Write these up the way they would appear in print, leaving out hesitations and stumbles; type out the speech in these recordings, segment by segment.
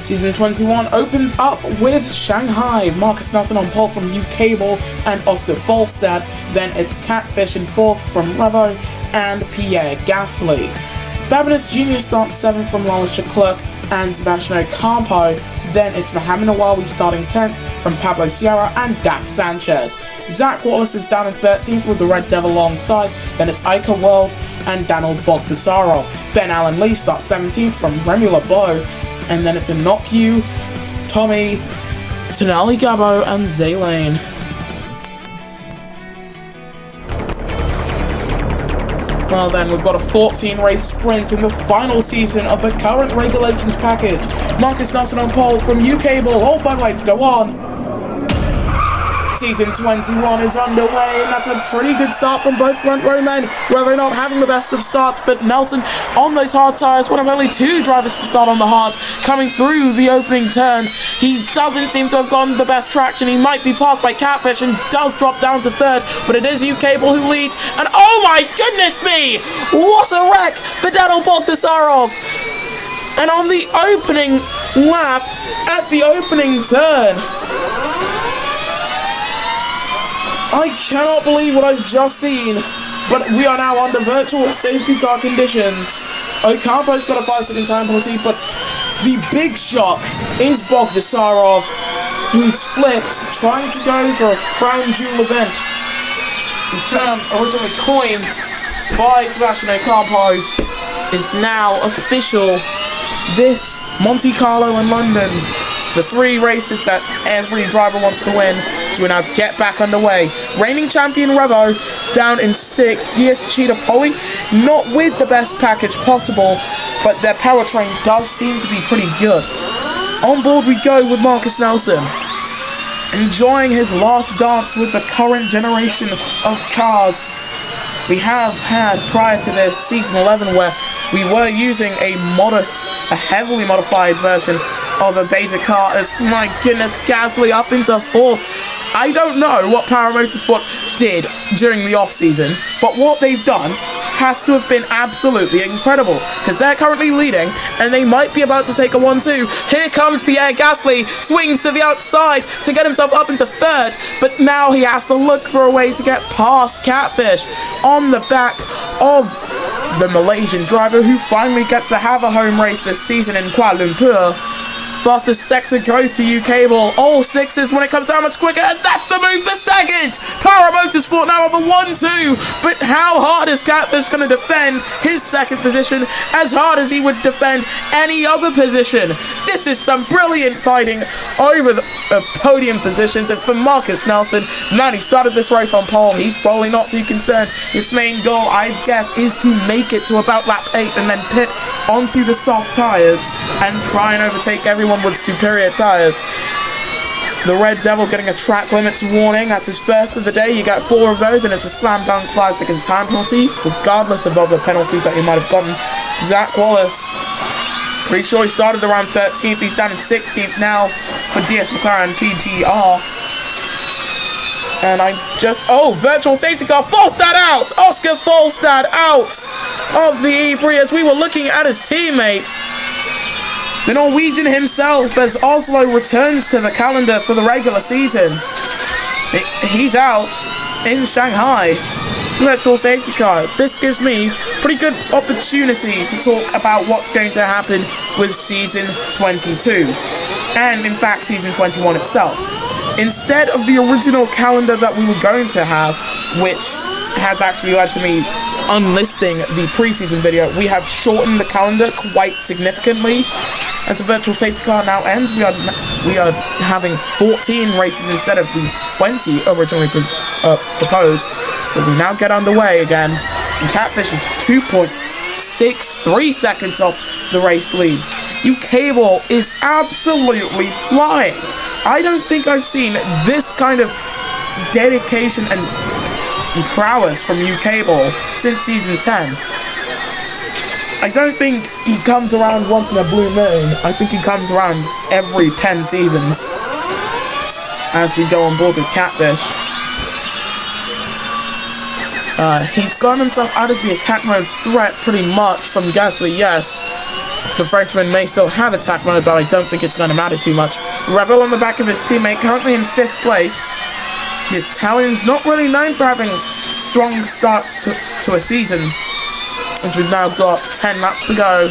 Season 21 opens up with Shanghai, Marcus Nelson on pole from UK Ball and Oscar Folstad. Then it's Catfish in 4th from Revo and Pierre Gasly. Babinus Jr. starts 7th from Lala Leclerc and Sebastian Campo. Then it's Mohamed Nawawi starting 10th from Pablo Sierra and Daf Sanchez. Zach Wallace is down in 13th with the Red Devil alongside. Then it's Ica World and Daniel Bogdasarov. Ben Allen Lee starts 17th from Remy LeBeau. And then it's Inokiu, Tommy, Tonali Gabo, and Zaylane. Well then, we've got a 14-race sprint in the final season of the current regulations package. Marcus Nelson on pole from UK Ball, all 5 lights go on. Season 21 is underway, and that's a pretty good start from both front row men. Revo not having the best of starts, but Nelson on those hard tyres, one of only 2 drivers to start on the hards, coming through the opening turns. He doesn't seem to have gotten the best traction. He might be passed by Catfish and does drop down to 3rd, but it is UK Ball who leads, and oh my goodness me! What a wreck for Daniel Bogdasarov! And on the opening lap, at the opening turn, I cannot believe what I've just seen, but we are now under virtual safety car conditions. Ocampo's got a 5-second time penalty, but the big shock is Bogdasarov, who's flipped, trying to go for a crown jewel event. The term originally coined by Sebastian Ocampo is now official. This Monte Carlo and London, the 3 races that every driver wants to win, so we now get back underway. Reigning champion Revo down in 6th. DS Cheetah Poly not with the best package possible, but their powertrain does seem to be pretty good. On board we go with Marcus Nelson, enjoying his last dance with the current generation of cars. We have had prior to this season 11 where we were using a heavily modified version of a beta car. As my goodness, Gasly up into 4th. I don't know what Power Motorsport did during the off-season, but what they've done has to have been absolutely incredible, because they're currently leading, and they might be about to take a 1-2. Here comes Pierre Gasly, swings to the outside to get himself up into 3rd, but now he has to look for a way to get past Catfish on the back of the Malaysian driver, who finally gets to have a home race this season in Kuala Lumpur. Fastest sector goes to UK Ball. All 6s when it comes down much quicker, and that's the move for 2nd! Power Motorsport now have a 1-2, but how hard is Catfish going to defend his 2nd position as hard as he would defend any other position? This is some brilliant fighting over the podium positions, and for Marcus Nelson, man, he started this race on pole. He's probably not too concerned. His main goal, I guess, is to make it to about lap 8 and then pit onto the soft tyres and try and overtake everyone with superior tyres. The Red Devil getting a track limits warning. That's his first of the day. You get 4 of those, and it's a slam dunk 5-second time penalty, regardless of other penalties that he might have gotten. Zach Wallace, pretty sure he started around 13th. He's down in 16th now for DS McLaren TGR. And virtual safety car, Folstad out! Oscar Folstad out of the E3 as we were looking at his teammate, the Norwegian himself, as Oslo returns to the calendar for the regular season. He's out in Shanghai. Virtual safety car. This gives me pretty good opportunity to talk about what's going to happen with Season 22. And, in fact, Season 21 itself. Instead of the original calendar that we were going to have, which has actually led to me unlisting the preseason video, we have shortened the calendar quite significantly. As the virtual safety car now ends, we are having 14 races instead of the 20 originally proposed. But we now get underway again, and Catfish is 2.63 seconds off the race lead. UK Ball is absolutely flying. I don't think I've seen this kind of dedication and prowess from UK Ball since Season 10. I don't think he comes around once in a blue moon. I think he comes around every 10 seasons as we go on board with Catfish. He's gotten himself out of the attack mode threat pretty much from Gasly, yes. The Frenchman may still have attack mode, but I don't think it's going to matter too much. Revel on the back of his teammate, currently in 5th place. The Italian's not really known for having strong starts to a season, as we've now got 10 laps to go,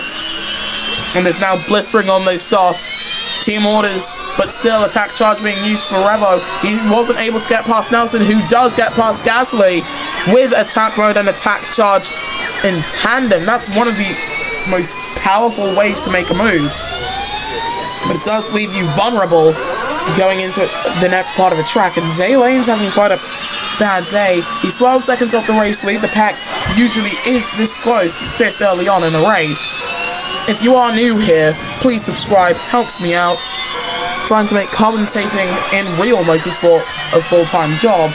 and it's now blistering on those softs. Team orders, but still attack charge being used for Revo. He wasn't able to get past Nelson, who does get past Gasly with attack mode and attack charge in tandem. That's one of the most powerful ways to make a move, but it does leave you vulnerable going into the next part of the track. And Zay Lane's having quite a bad day. He's 12 seconds off the race lead. The pack usually is this close this early on in a race. If you are new here, please subscribe, helps me out. Trying to make commentating in real motorsport a full-time job,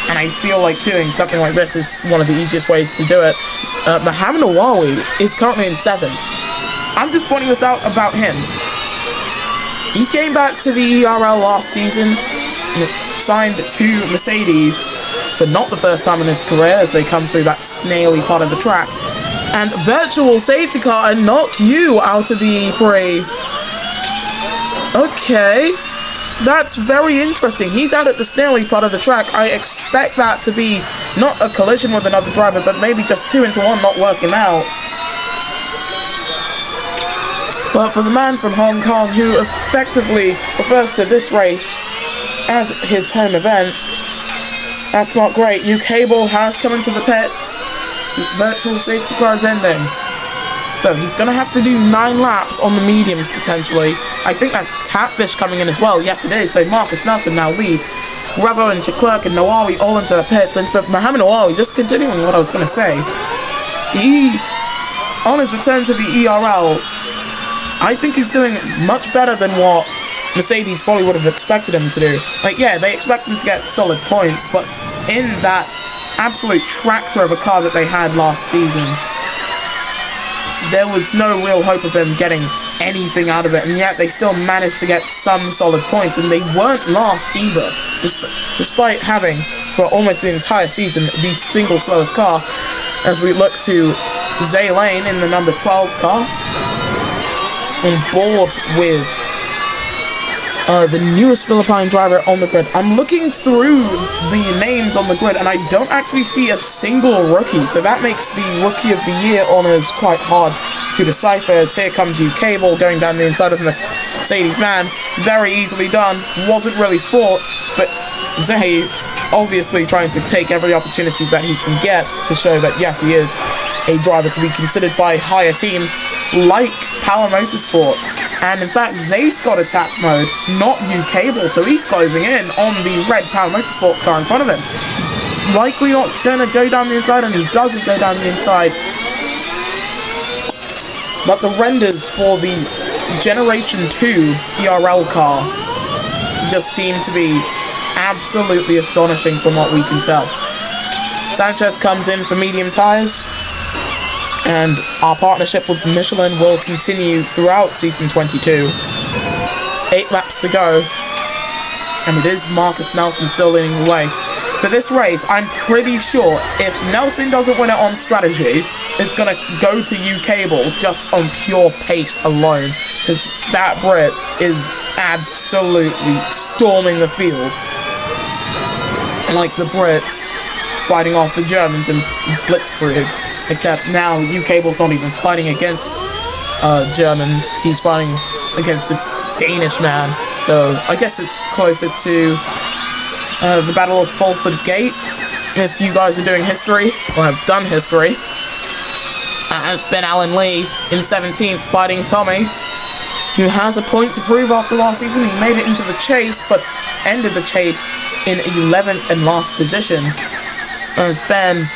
and I feel like doing something like this is one of the easiest ways to do it. Mohamed Awawi is currently in 7th. I'm just pointing this out about him. He came back to the ERL last season, signed to Mercedes, but not the first time in his career as they come through that snaily part of the track. And virtual safety car and knock you out of the Prix. Okay, that's very interesting. He's out at the snaily part of the track. I expect that to be not a collision with another driver, but maybe just 2 into 1 not working out. But for the man from Hong Kong, who effectively refers to this race as his home event, that's not great. UK Ball has come into the pits. Virtual safety car is ending. So he's going to have to do 9 laps on the mediums, potentially. I think that's Catfish coming in as well. Yes, it is. So Marcus Nelson now leads. Revo and Leclerc and Nawawi all into the pits. And for Mohamed Nawawi, just continuing what I was going to say, he, on his return to the ERL, I think he's doing much better than what Mercedes probably would have expected him to do. Like, yeah, they expect him to get solid points, but in that absolute tractor of a car that they had last season, there was no real hope of them getting anything out of it, and yet they still managed to get some solid points, and they weren't last either, despite having, for almost the entire season, the single slowest car, as we look to Zay Lane in the number 12 car, on board with the newest Philippine driver on the grid. I'm looking through the names on the grid and I don't actually see a single rookie, so that makes the Rookie of the Year honours quite hard to decipher, as here comes UK Ball going down the inside of the Mercedes man. Very easily done, wasn't really fought, but Zay obviously trying to take every opportunity that he can get to show that yes, he is a driver to be considered by higher teams like Power Motorsport. And in fact, Zay's got attack mode, not UK Ball, so he's closing in on the red Power Motorsports car in front of him. He's likely not going to go down the inside, and he doesn't go down the inside. But the renders for the Generation 2 ERL car just seem to be absolutely astonishing from what we can tell. Sanchez comes in for medium tyres, and our partnership with Michelin will continue throughout Season 22. 8 laps to go, and it is Marcus Nelson still leading the way. For this race, I'm pretty sure if Nelson doesn't win it on strategy, it's going to go to UK Ball just on pure pace alone, because that Brit is absolutely storming the field. Like the Brits fighting off the Germans in Blitzkrieg. Except now UK Ball's not even fighting against Germans, he's fighting against the Danish man. So I guess it's closer to the Battle of Fulford Gate, if you guys are doing history, or have done history. It's been Alan Lee in 17th fighting Tommy, who has a point to prove after last season. He made it into the chase, but ended the chase in 11th and last position. And it's Ben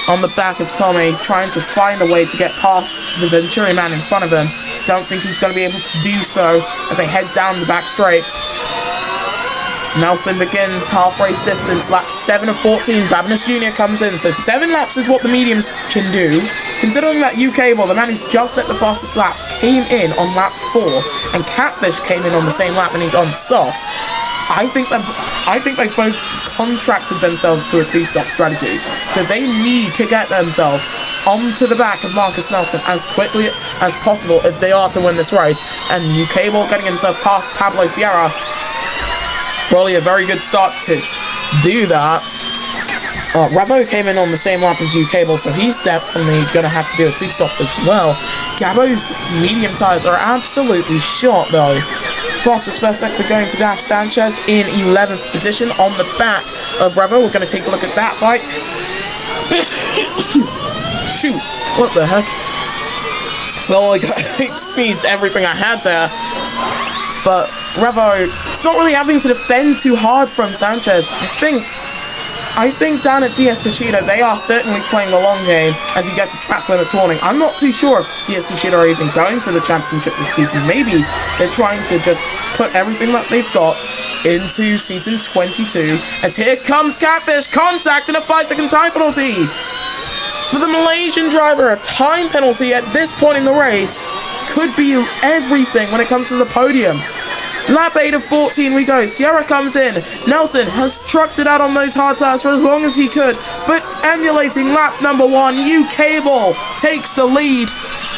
on the back of Tommy, trying to find a way to get past the Venturi man in front of him. Don't think he's going to be able to do so as they head down the back straight. Nelson begins half race distance, lap 7 of 14. Babinis Jr. comes in, so 7 laps is what the mediums can do. Considering that UK Ball, the man who's just set the fastest lap, came in on lap 4, and Catfish came in on the same lap and he's on softs. I think they've both contracted themselves to a two-stop strategy. So they need to get themselves onto the back of Marcus Nelson as quickly as possible if they are to win this race. And UK Ball getting himself past Pablo Sierra, probably a very good start to do that. Revo came in on the same lap as UK Ball, so he's definitely going to have to do a two-stop as well. Gabo's medium tyres are absolutely shot, though. Fastest first sector going to Daf Sanchez in 11th position on the back of Revo. We're going to take a look at that fight. Shoot, what the heck? Felt like I sneezed everything I had there. But Revo, it's not really having to defend too hard from Sanchez. I think down at DS Tachida, they are certainly playing the long game as he gets a track limits warning. I'm not too sure if DS Tachida are even going for the championship this season. Maybe they're trying to just put everything that they've got into season 22. As here comes Catfish, contact and a 5-second time penalty. For the Malaysian driver, a time penalty at this point in the race could be everything when it comes to the podium. Lap 8 of 14 we go. Sierra comes in. Nelson has trucked it out on those hard tires for as long as he could, but emulating lap number 1, UK Ball takes the lead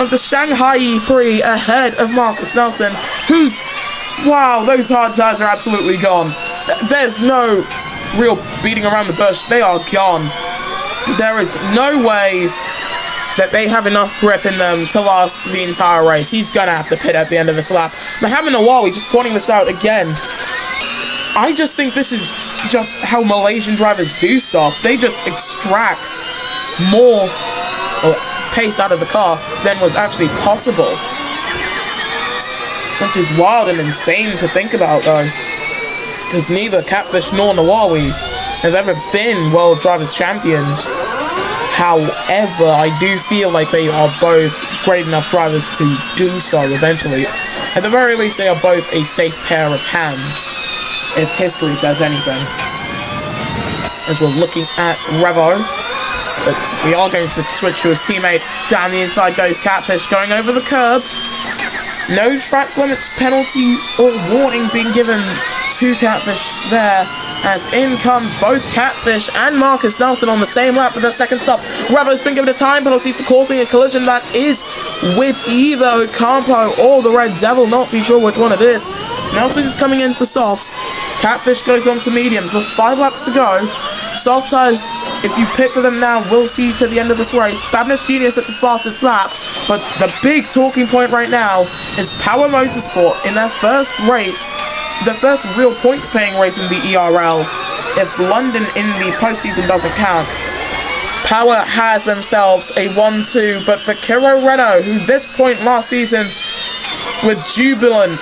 of the Shanghai Prix ahead of Marcus Nelson, who's... Wow, those hard tires are absolutely gone. There's no real beating around the bush. They are gone. There is no way that they have enough grip in them to last the entire race. He's gonna have to pit at the end of this lap. Mohamed Nawawi just pointing this out again. I just think this is just how Malaysian drivers do stuff. They just extract more pace out of the car than was actually possible. Which is wild and insane to think about, though. Because neither Catfish nor Nawawi have ever been World Drivers' Champions. However, I do feel like they are both great enough drivers to do so eventually. At the very least, they are both a safe pair of hands, if history says anything. As we're looking at Revo, but we are going to switch to his teammate. Down the inside goes Catfish, going over the curb. No track limits penalty or warning being given to Catfish there, as in comes both Catfish and Marcus Nelson on the same lap for their second stops. Revo's been given a time penalty for causing a collision that is with either Ocampo or the Red Devil, not too sure which one it is. Nelson's coming in for softs. Catfish goes on to mediums with 5 laps to go. Soft tyres, if you pit for them now, we'll see you to the end of this race. Babness Jr. sets the fastest lap, but the big talking point right now is Power Motorsport in their first race, the first real points-paying race in the ERL, if London in the postseason doesn't count. Power has themselves a 1-2, but for Kiro Renault, who this point last season were jubilant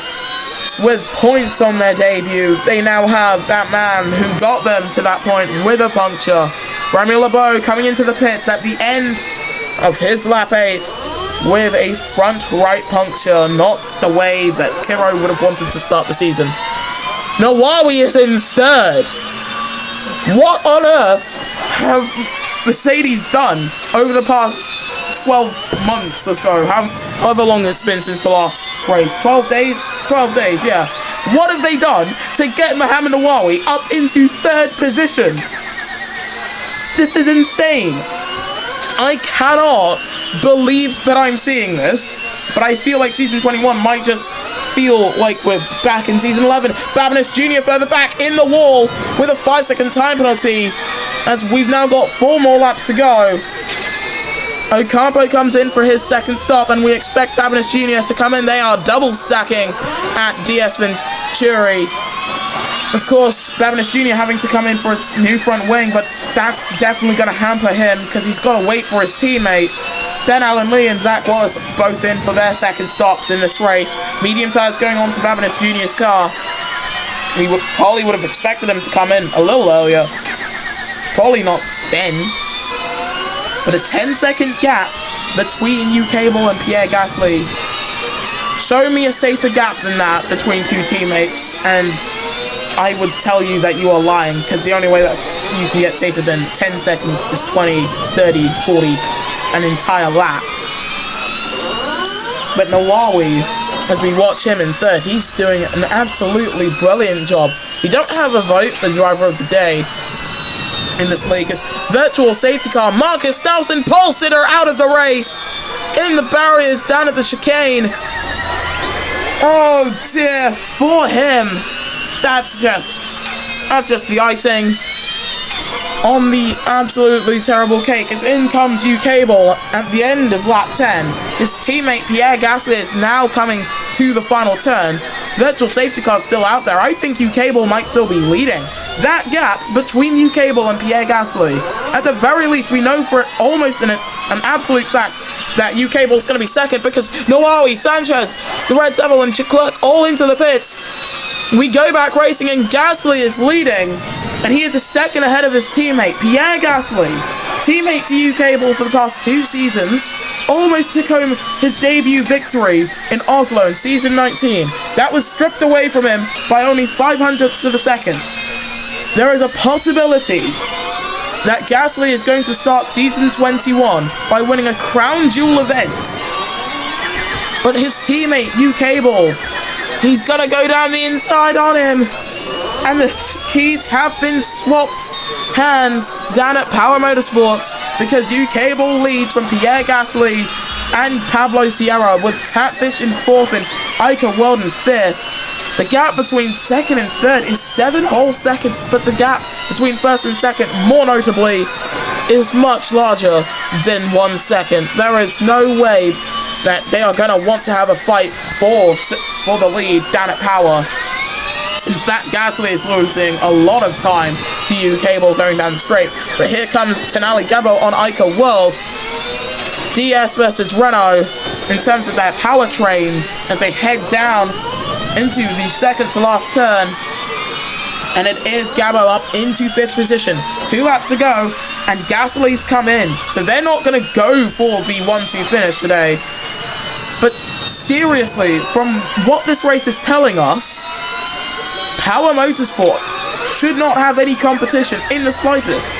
with points on their debut, they now have that man who got them to that point with a puncture. Remy LeBeau coming into the pits at the end of his lap 8 with a front right puncture, not the way that Kiro would have wanted to start the season. Nawawi is in third. What on earth have Mercedes done over the past 12 months or so? However long it's been since the last race. 12 days? 12 days, yeah. What have they done to get Mohamed Nawawi up into third position? This is insane. I cannot believe that I'm seeing this, but I feel like Season 21 might just feel like we're back in Season 11. Babinus Jr. further back in the wall with a 5-second time penalty, as we've now got 4 more laps to go. Ocampo comes in for his second stop, and we expect Babinus Jr. to come in. They are double stacking at DS Venturi. Of course, Babinus Jr. having to come in for his new front wing, but that's definitely going to hamper him because he's got to wait for his teammate. Then Alan Lee and Zach Wallace both in for their second stops in this race. Medium tyres going on to Babinus Jr.'s car. We probably would have expected him to come in a little earlier. Probably not then. But a 10-second gap between UK Ball and Pierre Gasly. Show me a safer gap than that between two teammates, and I would tell you that you are lying, because the only way that you can get safer than 10 seconds is 20, 30, 40, an entire lap. But Nawawi as we watch him in third. He's doing an absolutely brilliant job. We don't have a vote for driver of the day in this league, as virtual safety car Marcus Nelson pole sitter out of the race in the barriers down at the chicane. Oh dear, for him. That's just the icing on the absolutely terrible cake, as in comes U-Cable at the end of lap 10. His teammate Pierre Gasly is now coming to the final turn. Virtual safety car still out there. I think U-Cable might still be leading. That gap between U-Cable and Pierre Gasly, at the very least, we know for almost an absolute fact that U-Cable is going to be second, because Noawi, Sanchez, the Red Devil, and Leclerc all into the pits. We go back racing, and Gasly is leading, and he is a second ahead of his teammate, Pierre Gasly. Teammate to U-Cable for the past 2 seasons, almost took home his debut victory in Oslo in season 19. That was stripped away from him by only 0.05 of a second. There is a possibility that Gasly is going to start season 21 by winning a crown jewel event. But his teammate, U-Cable, he's gonna go down the inside on him. And the keys have been swapped hands down at Power Motorsports, because U-Cable leads from Pierre Gasly and Pablo Sierra, with Catfish in 4th and Ica World in 5th. The gap between 2nd and 3rd is 7 whole seconds, but the gap between 1st and 2nd, more notably, is much larger than 1 second. There is no way that they are going to want to have a fight for the lead down at Power. In fact, Gasly is losing a lot of time to U-Cable going down the straight. But here comes Tenali Gabo on Ica World. DS versus Renault in terms of their powertrains as they head down into the second to last turn. And it is Gabo up into 5th position. 2 laps to go, and Gasly's come in. So they're not going to go for the 1-2 finish today. But seriously, from what this race is telling us, Power Motorsport should not have any competition in the slightest.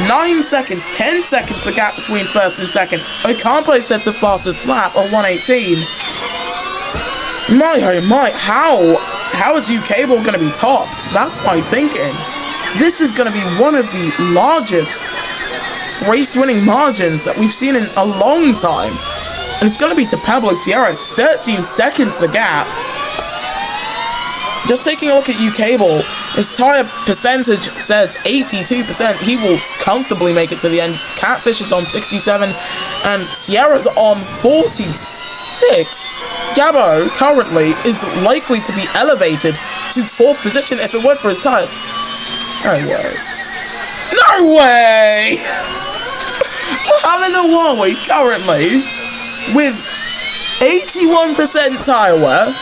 9 seconds, 10 seconds the gap between 1st and 2nd. Ocampo sets a fastest lap of 1:18. My oh my, how is U-Cable going to be topped? That's my thinking. This is going to be one of the largest race-winning margins that we've seen in a long time. And it's going to be to Pablo Sierra. It's 13 seconds the gap. Just taking a look at U-Cable, his tyre percentage says 82%. He will comfortably make it to the end. Catfish is on 67, and Sierra's on 46. Gabo currently is likely to be elevated to 4th position if it weren't for his tyres. No way. No way! Mohamed Awawi currently with 81% tyre wear.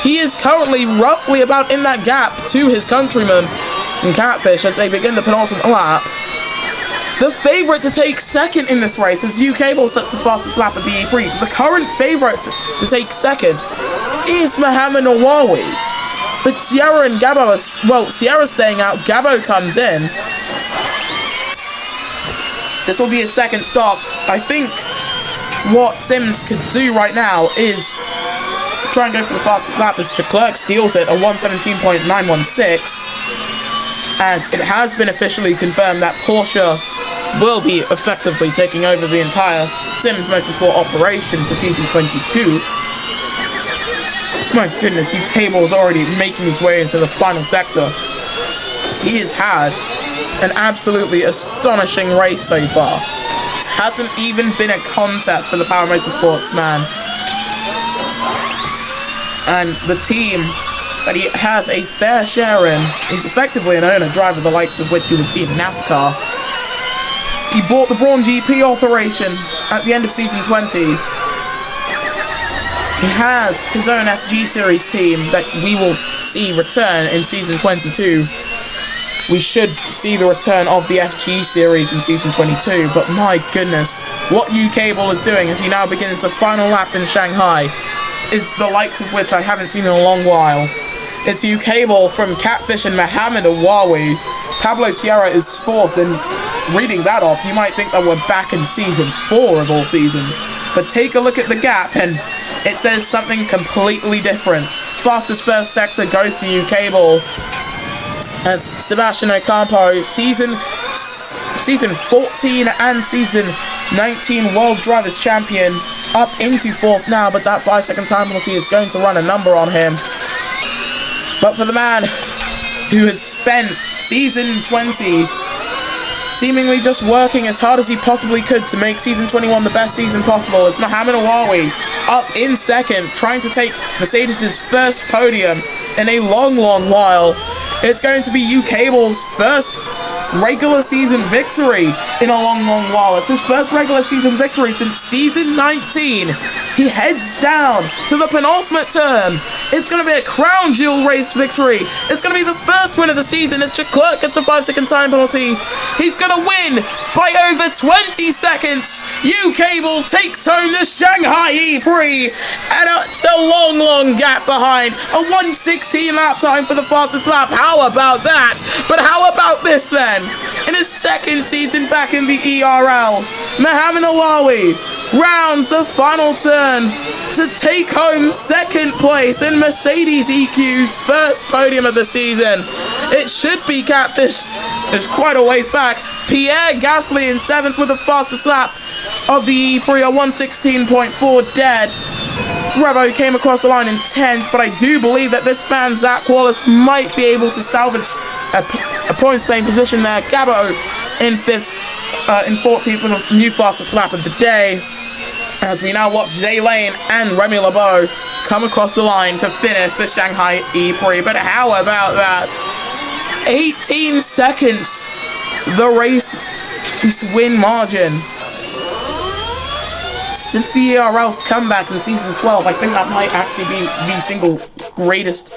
He is currently roughly about in that gap to his countryman in Catfish as they begin the penultimate lap. The favourite to take second in this race, as U-Cable sets the fastest lap of the Prix. The current favourite to take second is Mohamed Awawi. But Sierra and Gabo Sierra's staying out, Gabo comes in. This will be his second stop. I think what Sims could do right now is try and go for the fastest lap, as Leclerc steals it, a 1:17.916, as it has been officially confirmed that Porsche will be effectively taking over the entire Sims Motorsport operation for season 22. My goodness, U-Cable is already making his way into the final sector. He has had an absolutely astonishing race so far. Hasn't even been a contest for the Power Motorsports man. And the team that he has a fair share in, he's effectively an owner driver, the likes of which you would see in NASCAR. He bought the Braun GP operation at the end of season 20. He has his own FG Series team that we will see return in season 22. We should see the return of the FG Series in season 22, but my goodness, what U-Cable is doing as he now begins the final lap in Shanghai is the likes of which I haven't seen in a long while. It's U-Cable from Catfish and Mohamed Awawi. Pablo Sierra is 4th, and reading that off, you might think that we're back in season 4 of all seasons. But take a look at the gap, and it says something completely different. Fastest first sector goes to U-Cable, as Sebastian Ocampo, season 14 and season 19 World Drivers Champion, up into 4th now, but that 5-second time penalty is going to run a number on him. But for the man who has spent season 20 seemingly just working as hard as he possibly could to make season 21 the best season possible, it's Mohamed Awawi up in 2nd, trying to take Mercedes' first podium in a long while. It's going to be U-Cable's first regular season victory in a long while. It's his first regular season victory since season 19. He heads down to the penultimate turn. It's going to be a crown jewel race victory. It's going to be the first win of the season as Leclerc gets a 5-second time penalty. He's going to win by over 20 seconds. U-Cable takes home the Shanghai Prix, and it's a long gap behind. A 1:16 lap time for the fastest lap. How about that? But how about this then? In his 2nd season back in the ERL, Mohamed Awawi rounds the final turn to take home 2nd place in Mercedes EQ's first podium of the season. It should be Catfish. There's quite a ways back. Pierre Gasly in 7th with the fastest lap of the E-Prix, a 1:16.4 dead. Revo came across the line in 10th, but I do believe that this man, Zach Wallace, might be able to salvage a points paying position there. Gabo in 14th with a new fastest lap of the day, as we now watch Zay Lane and Remy LeBeau come across the line to finish the Shanghai E-Prix. But how about that? 18 seconds, the race win margin. Since the ERL's comeback in season 12, I think that might actually be the single greatest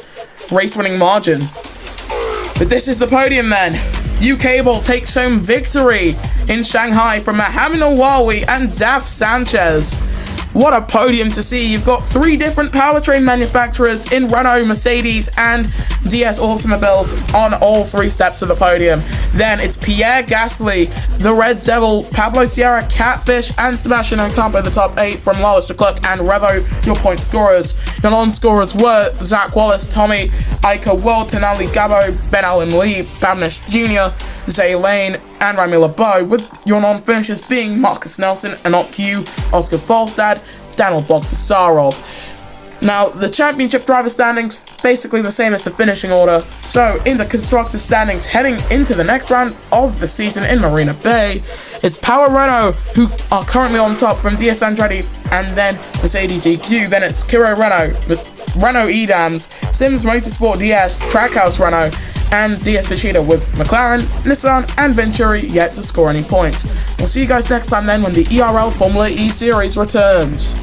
race-winning margin. But this is the podium then. U-Cable takes home victory in Shanghai from Mohamed Awawi and Daf Sanchez. What a podium to see. You've got 3 different powertrain manufacturers in Renault, Mercedes, and DS Automobiles on all 3 steps of the podium. Then it's Pierre Gasly, the Red Devil, Pablo Sierra, Catfish, and Sebastian Ocampo, the top 8 from Lawless Leclerc and Revo, your point scorers. Your non-scorers were Zach Wallace, Tommy Iker, World Tenali, Gabo, Ben Allen Lee, Babnish Jr., Zay Lane, and Remy LeBeau, with your non-finishers being Marcus Nelson, Anok Q, Oscar Falstad, Daniel Bogdasarov. Now, the championship driver standings, basically the same as the finishing order. So, in the constructor standings, heading into the next round of the season in Marina Bay, it's Power Renault, who are currently on top from DS Andretti, and then Mercedes EQ. Then it's Kiro Renault, with Renault Edams, Sims Motorsport DS, Trackhouse Renault, and DS Techeetah, with McLaren, Nissan, and Venturi yet to score any points. We'll see you guys next time then when the ERL Formula E Series returns.